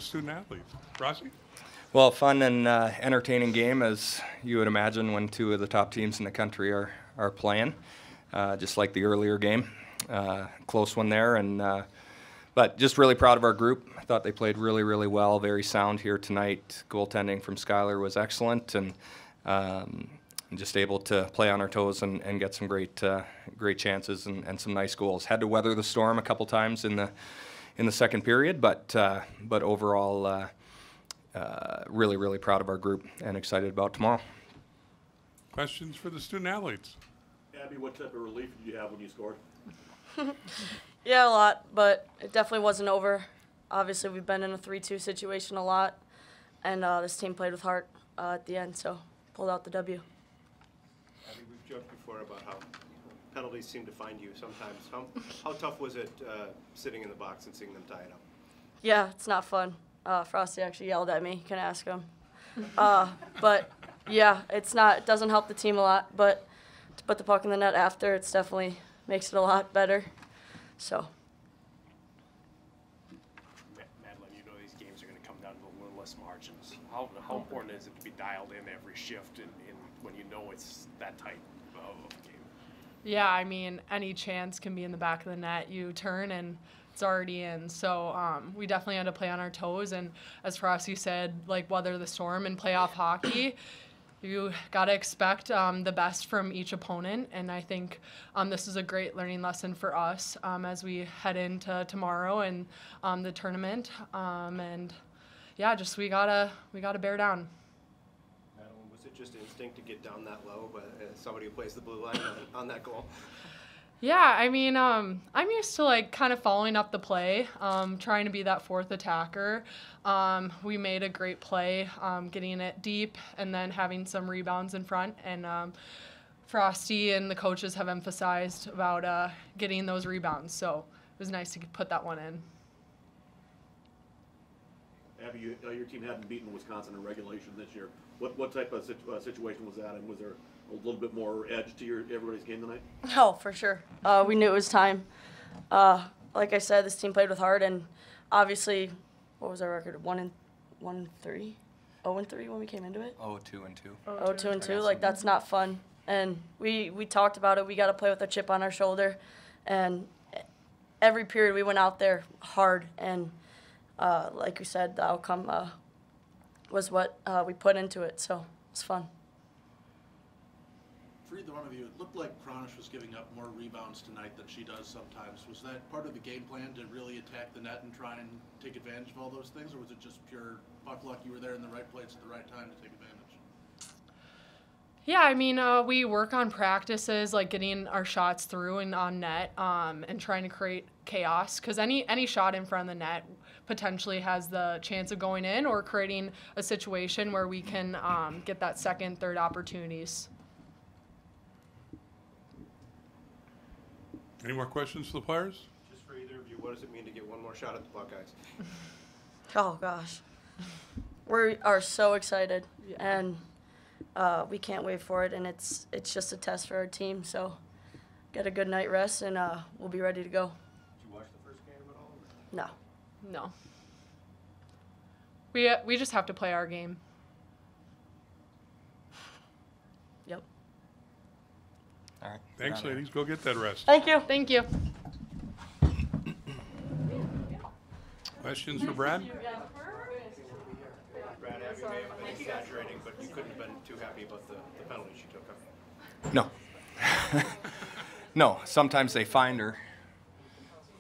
student athletes. Rossi? Well, fun and entertaining game, as you would imagine when two of the top teams in the country are playing, just like the earlier game. Close one there, but just really proud of our group. I thought they played really, really well, very sound here tonight. Goaltending from Skylar was excellent, and just able to play on our toes and get some great chances and some nice goals. Had to weather the storm a couple times in the second period, but overall, really, really proud of our group and excited about tomorrow. Questions for the student athletes? Abby, what type of relief did you have when you scored? Yeah, a lot, but it definitely wasn't over. Obviously, we've been in a 3-2 situation a lot, and this team played with heart at the end, so pulled out the W. Abby, we've joked before about how penalties seem to find you sometimes. How tough was it sitting in the box and seeing them tie it up? Yeah, it's not fun. Frosty actually yelled at me. You can ask him. But yeah, it doesn't help the team a lot, but to put the puck in the net after, it's definitely makes it a lot better. So. Madeline, you know these games are going to come down to the littlest margins. How important is it to be dialed in every shift and when you know it's that tight of a game? Yeah, I mean, any chance can be in the back of the net. You turn and it's already in. So we definitely had to play on our toes. And as Frosty said, like, weather the storm and playoff hockey. You got to expect the best from each opponent, and I think this is a great learning lesson for us as we head into tomorrow and the tournament. And yeah, just we gotta bear down. Madeline, was it just instinct to get down that low, but somebody who plays the blue line on that goal? Yeah, I mean, I'm used to like kind of following up the play, trying to be that fourth attacker. We made a great play, getting it deep and then having some rebounds in front. And Frosty and the coaches have emphasized about getting those rebounds. So it was nice to put that one in. Abby, your team hadn't beaten Wisconsin in regulation this year. What type of situation was that, and was there a little bit more edge to everybody's game tonight? Oh, for sure. We knew it was time. Like I said, this team played with heart, and obviously, what was our record? 1-3, 0-3 when we came into it. 0-2-2. 0-2-2. Like, that's not fun. And we talked about it. We got to play with a chip on our shoulder, and every period we went out there hard. And like you said, the outcome was what we put into it. So it's fun. For either one of you, it looked like Kronish was giving up more rebounds tonight than she does sometimes. Was that part of the game plan to really attack the net and try and take advantage of all those things, or was it just pure puck luck? You were there in the right place at the right time to take advantage? Yeah, I mean, we work on practices, like getting our shots through and on net, and trying to create chaos, because any shot in front of the net potentially has the chance of going in or creating a situation where we can get that second, third opportunities. Any more questions for the players? Just for either of you, what does it mean to get one more shot at the Buckeyes? Oh, gosh. We are so excited, and we can't wait for it, and it's just a test for our team. So get a good night rest, and we'll be ready to go. Did you watch the first game at all? No. No. We just have to play our game. Yep. All right. Thanks, ladies. Go get that rest. Thank you. Thank you. Questions for Brad? Brad, Abby may have been exaggerating, but you couldn't have been too happy about the penalty she took. No. No, sometimes they find her,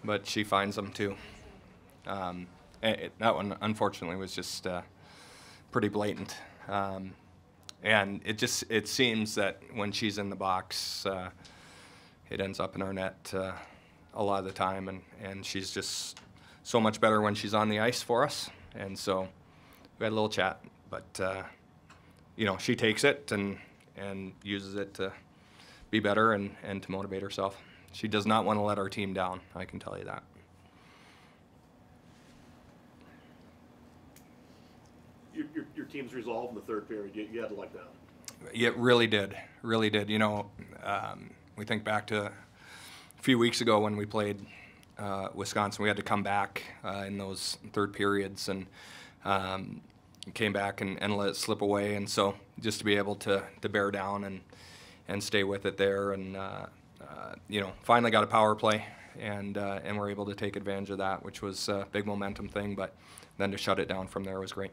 but she finds them too. That one, unfortunately, was just pretty blatant. And it seems that when she's in the box, it ends up in our net a lot of the time, and she's just so much better when she's on the ice for us. And so we had a little chat, but she takes it and uses it to be better and to motivate herself. She does not want to let our team down, I can tell you that. Your team's resolve in the third period, you had to like that. It really did, really did. We think back to a few weeks ago when we played Wisconsin. We had to come back in those third periods and came back and let it slip away. And so just to be able to bear down and stay with it there, and finally got a power play, and were able to take advantage of that, which was a big momentum thing. But then to shut it down from there was great.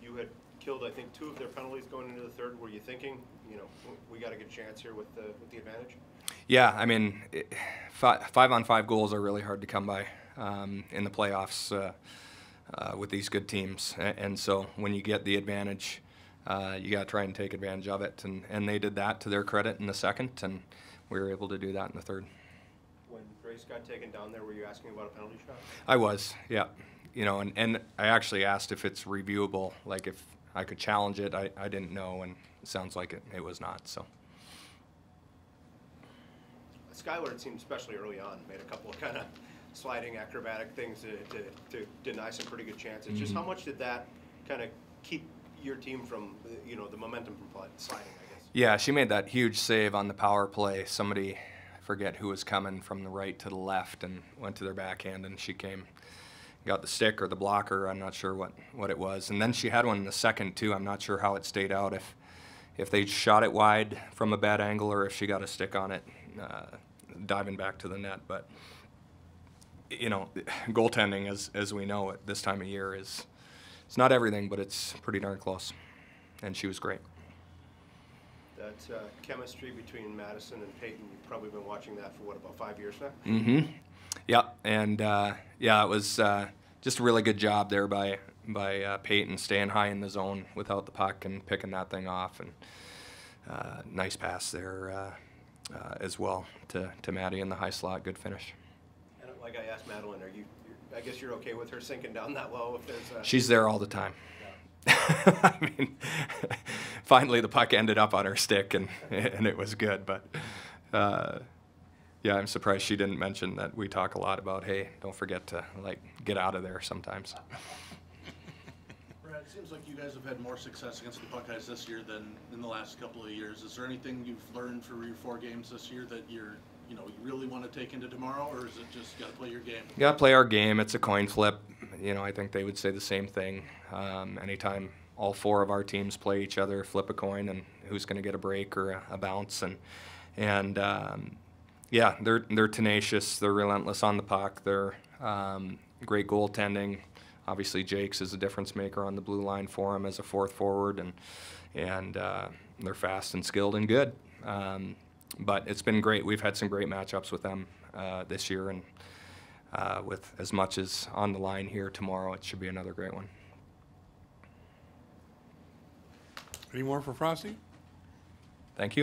You had killed, I think, 2 of their penalties going into the third. Were you thinking, we got a good chance here with the advantage? Yeah, I mean, 5-on-5 goals are really hard to come by in the playoffs with these good teams. And so when you get the advantage, you got to try and take advantage of it. And they did that to their credit in the second, and we were able to do that in the third. When Grace got taken down there, were you asking about a penalty shot? I was, yeah. And I actually asked if it's reviewable, like if I could challenge it. I didn't know, and it sounds like it was not, so. Skylar, it seemed, especially early on, made a couple of kind of sliding acrobatic things to deny some pretty good chances. Mm-hmm. Just how much did that kind of keep your team from, the momentum from sliding, I guess? Yeah, she made that huge save on the power play. Somebody, I forget who was coming from the right to the left and went to their backhand, and she came, got the stick or the blocker. I'm not sure what it was. And then she had one in the second, too. I'm not sure how it stayed out, if they shot it wide from a bad angle or if she got a stick on it diving back to the net. But, goaltending, as we know at this time of year, it's not everything, but it's pretty darn close. And she was great. That chemistry between Madison and Peyton, you've probably been watching that for, about 5 years now? Mm-hmm. Yeah, and it was just a really good job there by Peyton, staying high in the zone without the puck and picking that thing off, and nice pass there as well to Maddie in the high slot. Good finish. And like I asked Madeline, I guess you're okay with her sinking down that low if there's She's there all the time. I mean, finally the puck ended up on her stick, and it was good. But yeah, I'm surprised she didn't mention that we talk a lot about, hey, don't forget to get out of there sometimes. Brad, it seems like you guys have had more success against the Buckeyes this year than in the last couple of years. Is there anything you've learned for your 4 games this year that you really want to take into tomorrow, or is it just got to play your game? Got to play our game. It's a coin flip. I think they would say the same thing. Anytime all 4 of our teams play each other, flip a coin, and who's going to get a break or a bounce. And yeah, they're tenacious. They're relentless on the puck. They're great goaltending. Obviously, Jakes is a difference maker on the blue line for him as a 4th forward, and they're fast and skilled and good. But it's been great. We've had some great matchups with them this year, and with as much as on the line here tomorrow, it should be another great one. Any more for Frosty?